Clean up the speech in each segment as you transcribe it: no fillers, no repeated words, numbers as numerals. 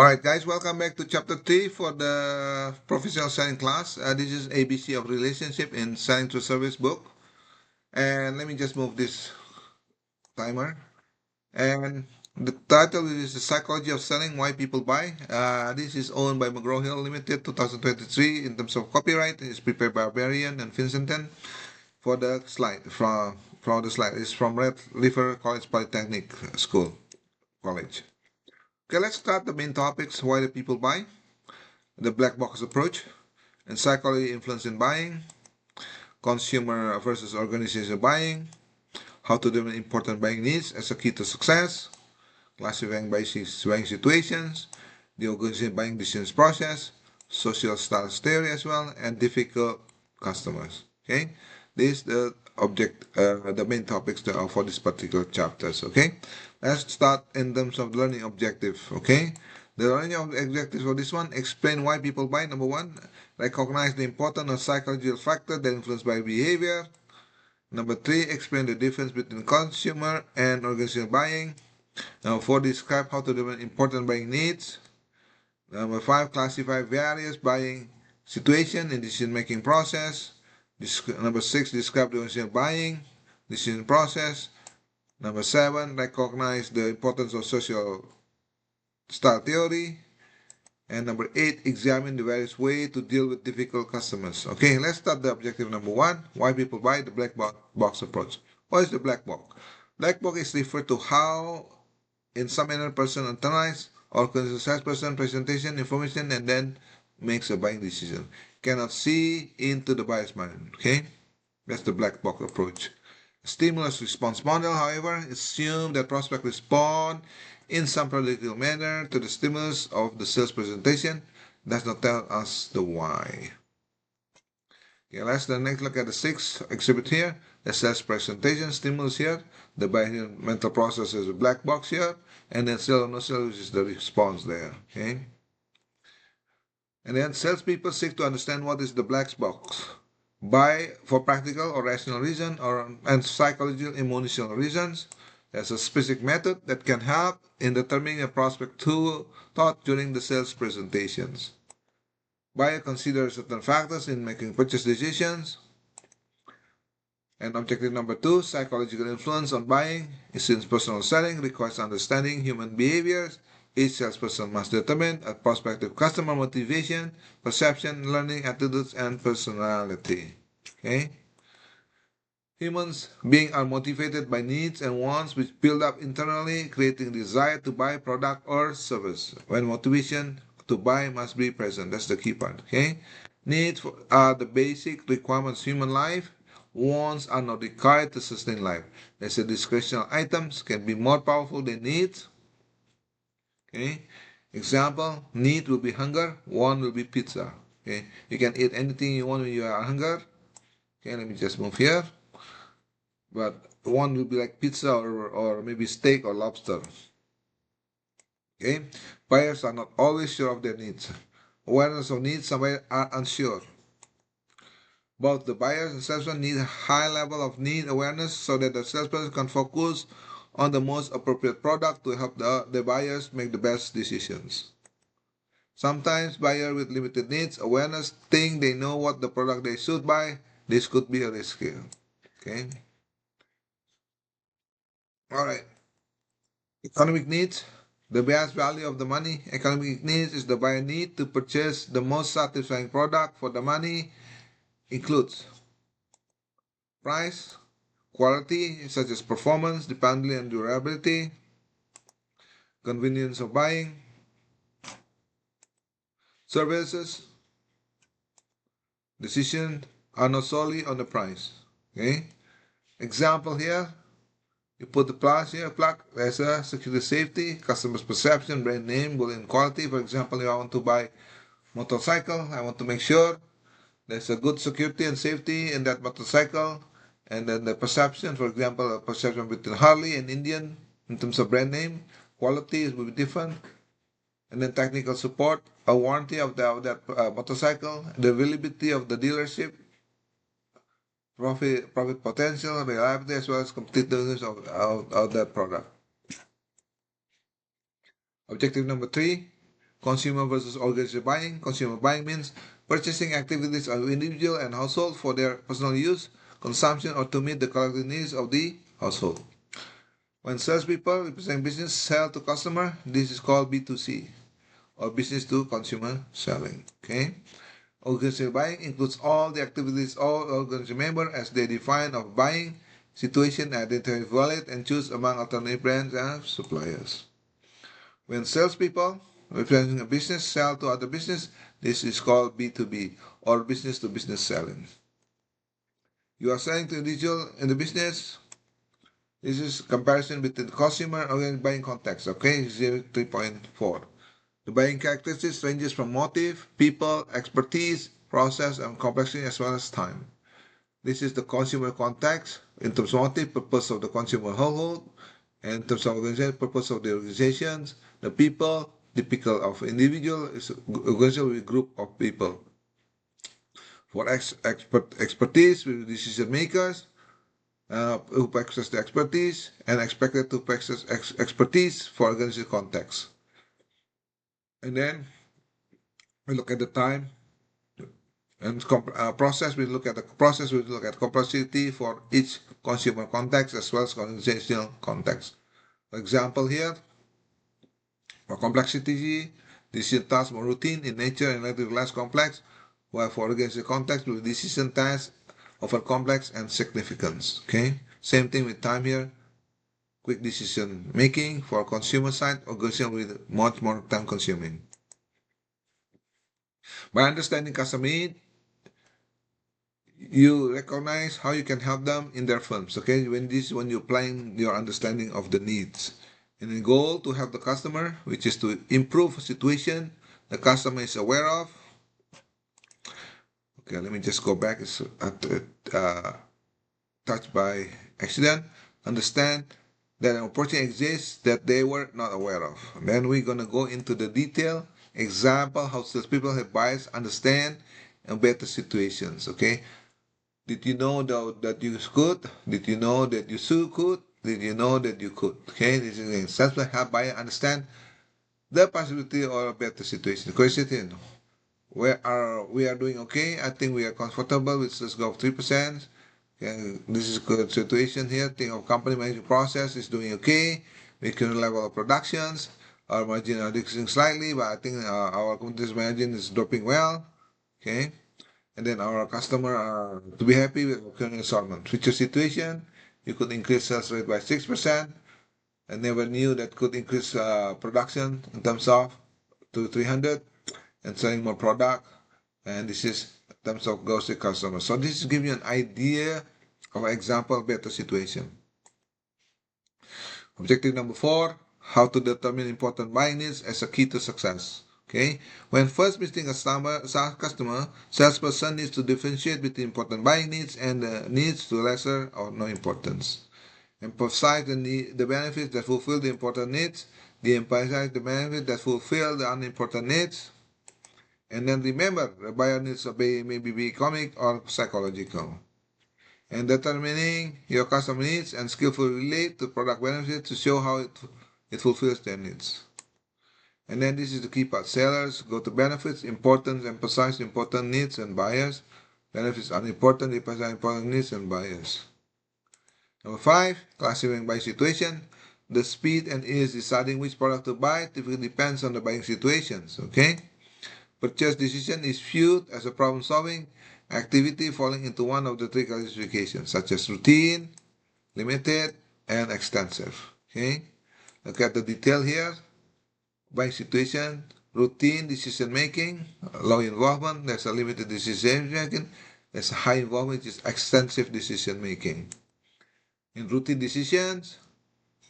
Alright guys, welcome back to chapter 3 for the professional selling class. This is ABC of relationship in selling to service book. And let me just move this timer. And the title is The Psychology of Selling, Why People Buy. This is owned by McGraw-Hill Limited 2023 in terms of copyright. It's prepared by Barbarian and Vincenten. For the slide, from the slide, it's from Red River College Polytechnic School College. Okay, let's start the main topics. Why do people buy? The black box approach, and psychology influence in buying, consumer versus organization buying, how to determine important buying needs as a key to success, classifying buying situations, the organization buying decisions process, social styles theory as well, and difficult customers. Okay, this is the main topics for this particular chapters. Okay, let's start in terms of learning objective. Okay, the learning objectives for this one: explain why people buy. Number one, recognize the importance of psychological factors that influence buy behavior. Number three, explain the difference between consumer and organizational buying. Number four, describe how to develop important buying needs. Number five, classify various buying situation in decision-making process. Number six, describe the organizational buying decision process. Number seven, recognize the importance of social style theory. And number eight, examine the various ways to deal with difficult customers. Okay, let's start the objective number one. Why people buy the black box approach. What is the black box? Black box is referred to how, in some manner, person internalize or considers person presentation information and then makes a buying decision. Cannot see into the buyer's mind. Okay, that's the black box approach. Stimulus response model, however, assumes that prospects respond in some predictable manner to the stimulus of the sales presentation. Does not tell us the why. Okay, let's then next look at the sixth exhibit here. The sales presentation stimulus here. The buying mental process is a black box here. And then sell or no sell, which is the response there. Okay. And then salespeople seek to understand what is the black box. Buy for practical or rational reason and psychological emotional reasons. There's a specific method that can help in determining a prospect thought during the sales presentations. Buyer considers certain factors in making purchase decisions. And objective number two, psychological influence on buying. Since personal selling requires understanding human behaviors, each salesperson must determine a prospective customer motivation, perception, learning, attitudes, and personality. Okay? Humans being are motivated by needs and wants which build up internally, creating desire to buy product or service. When motivation to buy must be present, that's the key part. Okay? Needs are the basic requirements of human life. Wants are not required to sustain life. There's a discretionary items can be more powerful than needs. Okay, example, need will be hunger, want will be pizza. Okay, you can eat anything you want when you are hunger. Okay, let me just move here. But one will be like pizza or maybe steak or lobster. Okay, buyers are not always sure of their needs. Awareness of needs, some are unsure. Both the buyers and salesman need a high level of need awareness so that the salesperson can focus on the most appropriate product to help the buyers make the best decisions. Sometimes buyers with limited needs awareness think they know what the product they should buy. This could be a risk here. Okay. All right. Economic needs. The best value of the money. Economic needs is the buyer need to purchase the most satisfying product for the money. Includes price, quality such as performance, dependability and durability, convenience of buying, services, decision are not solely on the price. Okay. Example here, you put the plus here, plug, there's a security safety, customer's perception, brand name, Boolean quality. For example, if I want to buy motorcycle, I want to make sure there's a good security and safety in that motorcycle. And then the perception, for example, a perception between Harley and Indian in terms of brand name, quality will be different. And then technical support, a warranty of that motorcycle, the availability of the dealership, profit potential, reliability, as well as competitiveness of that product. Objective number three, Consumer versus organized buying. Consumer buying means purchasing activities of individual and household for their personal use, consumption, or to meet the collective needs of the household. When salespeople representing business sell to customer, this is called B2C, or business to consumer selling. Okay. Organized buying includes all the activities all organization members as they define of buying situation, identify wallet, and choose among alternative brands and suppliers. When salespeople representing a business sell to other business, this is called B2B, or business to business selling. You are selling to individual in the business. This is comparison between the consumer and buying context. Okay, 3.4. The buying characteristics ranges from motive, people, expertise, process, and complexity, as well as time. This is the consumer context in terms of motive, purpose of the consumer household, and in terms of organization, purpose of the organizations, the people, typical of individual is organization with group of people. For expertise with decision makers, who practice the expertise and expected to practice expertise for organization context. And then we look at the time and process. We look at the process. We look at complexity for each consumer context as well as organizational context. For example, here for complexity, decision tasks more routine in nature and relatively less complex, while for organizational context, with decision tasks often complex and significance. Okay, same thing with time here. Quick decision making for consumer side, organization with much more time consuming. By understanding customer need, you recognize how you can help them in their firms. Okay, when you're applying your understanding of the needs, and the goal to help the customer, which is to improve a situation the customer is aware of. Okay, let me just go back. It's touched by accident. Understand that an opportunity exists that they were not aware of. And then we're gonna go into the detail example how salespeople help buyers understand and better situations. Okay. Did you know that you could? Did you know that you could? Did you know that you could? Okay, this is salespeople help buyer understand the possibility or a better situation. Question: we are doing okay. I think we are comfortable with let's go 3%. This is a good situation here. Think of company management process is doing okay. We current level of productions. Our margin are decreasing slightly, but I think our company's margin is dropping well. Okay. And then our customer are to be happy with current assortment. Future situation, you could increase sales rate by 6%. I never knew that could increase production in terms of to 300 and selling more product. And this is in terms of goes to customers. So this gives you an idea of an example of better situation. Objective number 4, how to determine important buying needs as a key to success. Okay, when first visiting a customer, salesperson needs to differentiate between important buying needs and needs to lesser or no importance. Emphasize the benefits that fulfill the important needs, de-emphasize the benefits that fulfill the unimportant needs, and then remember the buyer needs may be economic or psychological. And determining your customer needs and skillfully relate to product benefits to show how it fulfills their needs. And then this is the key part. Sellers go to benefits, importance, emphasize important needs and buyers. Benefits are important, emphasize important needs and buyers. Number 5, classifying by situation. The speed and ease deciding which product to buy typically depends on the buying situations. Okay? Purchase decision is viewed as a problem-solving activity falling into one of the 3 classifications, such as routine, limited, and extensive. Okay? Look at the detail here. Buying situation, routine decision making, low involvement, there's a limited decision making, there's a high involvement, which is extensive decision making. In routine decisions,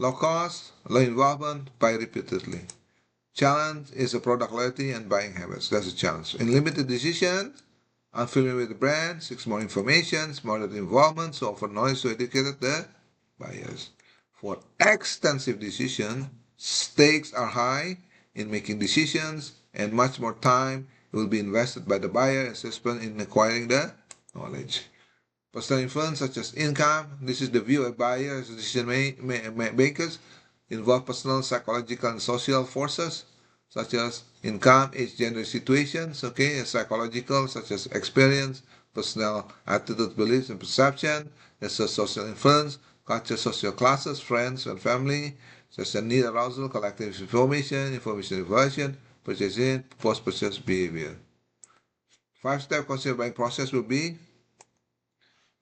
low cost, low involvement, buy repeatedly. Challenge is a product loyalty and buying habits. That's a challenge. In limited decisions, unfamiliar with the brand, seeks more information, moderate involvement, so offer knowledge to educate the buyers. For extensive decision, stakes are high in making decisions, and much more time will be invested by the buyer and salesperson in acquiring the knowledge. Personal influence such as income, this is the view of buyers as decision makers, involve personal, psychological, and social forces. such as income, age, gender, situations, okay, and psychological, such as experience, personal attitude, beliefs, and perception. There's a social influence, culture, social classes, friends, and family, such as need arousal, collective information, information evaluation, purchasing, post-purchase behavior. Five-step consumer buying process will be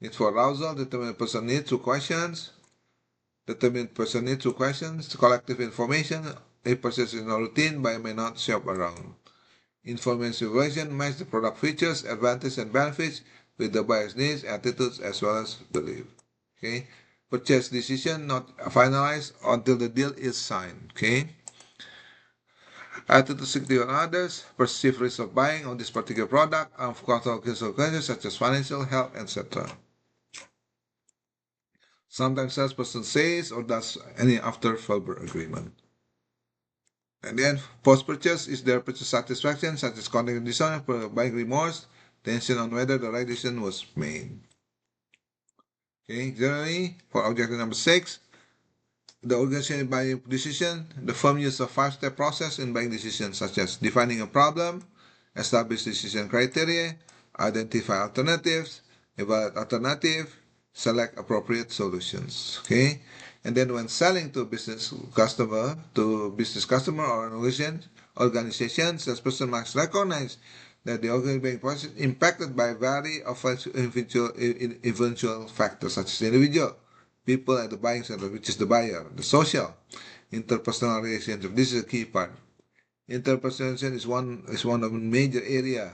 need for arousal, determine person need through questions, determine person need through questions, collective information, a purchase in a routine but may not shop around. Information version match the product features, advantages, and benefits with the buyer's needs, attitudes, as well as belief. Okay. Purchase decision not finalized until the deal is signed. Okay. Attitude security on others, perceived risk of buying on this particular product, and consequences such as financial, health, etc. Sometimes salesperson says or does any after verbal agreement. And then post-purchase is their purchase satisfaction, such as content design, buying remorse, tension on whether the right decision was made. Okay, generally, for objective number 6, the organization buying decision, the firm use a 5-step process in buying decisions, such as defining a problem, establish decision criteria, identify alternatives, evaluate alternative, select appropriate solutions. Okay, and then when selling to business customer or organization, salesperson must recognize that the organizing process is impacted by variety of eventual factors such as individual, people at the buying center, which is the buyer, the social, interpersonal relationship. This is a key part. Interpersonal is one of the major area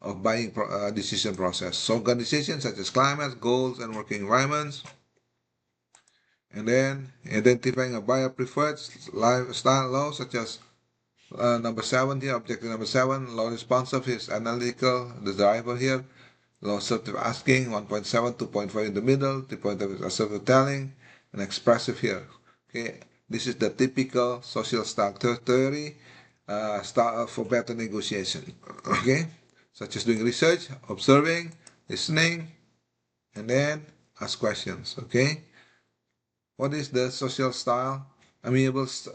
of buying decision process. So organizations such as climate, goals, and working environments. And then identifying a buyer preferred lifestyle law such as number 7 here, objective number 7, law responsive is analytical, the driver here. Law assertive asking, 1.7, 2.5 in the middle, 3.5 is assertive telling, and expressive here. Okay, this is the typical social style theory style for better negotiation. Okay, such as doing research, observing, listening, and then ask questions. Okay, what is the social style? Amiables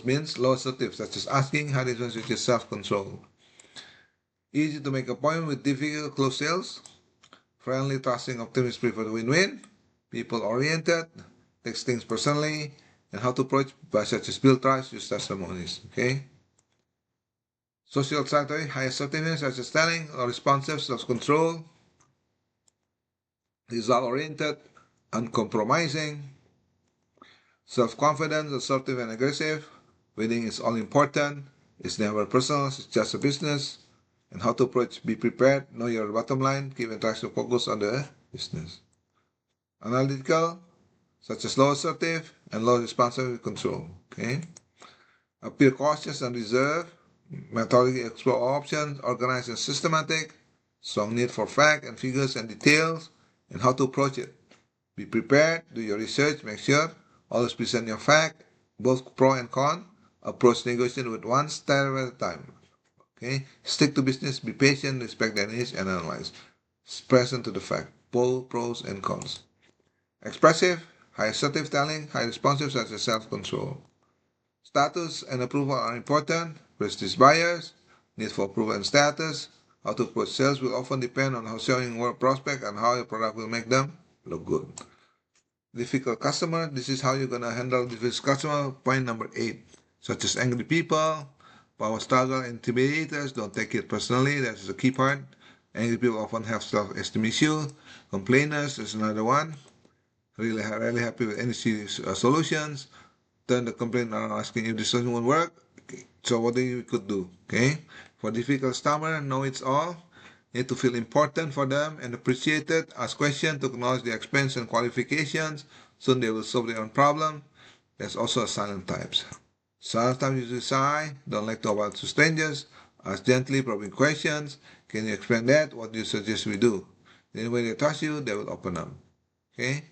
means low assertive, such as asking, high response, which is self-control. Easy to make appointment with difficult close sales. Friendly, trusting, optimist, prefer win-win. People-oriented, takes things personally, and how to approach by such as build trust, use testimonies. Okay. Social strategy, high assertiveness, such as telling, or responsive, self-control, result-oriented, uncompromising, self-confidence, assertive and aggressive. Winning is all important. It's never personal. It's just a business. And how to approach, be prepared, know your bottom line, keep interaction focus on the business. Analytical, such as low assertive and low responsive control. Okay. Appear cautious and reserved, methodically explore options, organized and systematic, strong need for facts and figures and details, and how to approach it. Be prepared, do your research, make sure, always present your fact, both pro and con, approach negotiation with one step at a time. Okay, stick to business, be patient, respect their needs, and analyze. Present to the fact, both pros and cons. Expressive, high assertive telling, high responsive such as self-control. Status and approval are important. Prestige buyers, need for approval and status. How to approach sales will often depend on how showing work prospect and how your product will make them look good. Difficult customer, this is how you're gonna handle difficult customer. Point number 8, such as angry people, power struggle, intimidators, don't take it personally, that's the key part. Angry people often have self-esteem issue. Complainers is another one. Really happy with any solutions. Turn the complaint around asking if this doesn't work. Okay. So what do you could do? Okay. For difficult customer, know it's all. Need to feel important for them and appreciated. Ask questions to acknowledge their experience and qualifications. Soon they will solve their own problem. There's also a silent types. Silent types usually shy, don't like to talk about to strangers. Ask gently, probing questions. Can you explain that? What do you suggest we do? Then when they trust you, they will open up. Okay?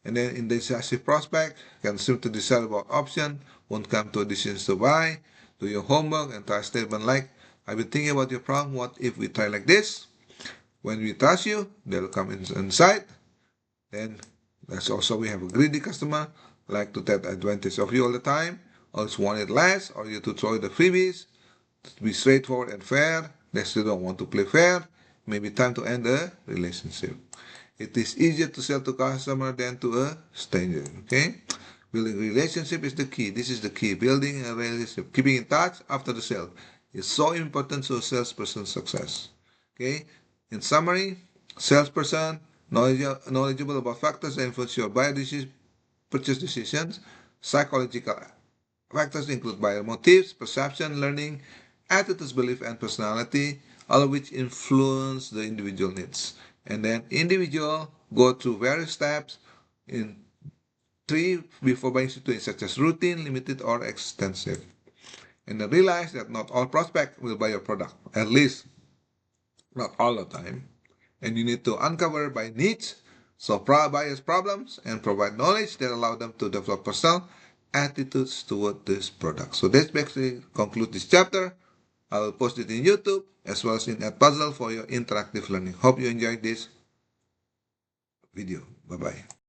And then in the decisive prospect, can seem to decide about option, won't come to a decision to buy, do your homework and try a statement like, I've been thinking about your problem, what if we try like this? When we trust you, they'll come inside. Then that's also we have a greedy customer, like to take advantage of you all the time. or just want it less, or you to throw the freebies. To be straightforward and fair. They still don't want to play fair. Maybe time to end the relationship. It is easier to sell to customer than to a stranger. Okay, building relationship is the key. This is the key. Building a relationship, keeping in touch after the sale is so important to a salesperson's success. Okay, in summary, salesperson knowledgeable about factors that influence your buyer purchase decisions. Psychological factors include buyer motives, perception, learning, attitudes, belief, and personality, all of which influence the individual needs. And then individual go through various steps in 3 before buying situations such as routine, limited, or extensive. And then realize that not all prospects will buy your product, at least not all the time. And you need to uncover buyer needs, solve buyers' problems, and provide knowledge that allow them to develop personal attitudes toward this product. So that's basically conclude this chapter. I will post it in YouTube as well as in Edpuzzle for your interactive learning. Hope you enjoyed this video. Bye-bye.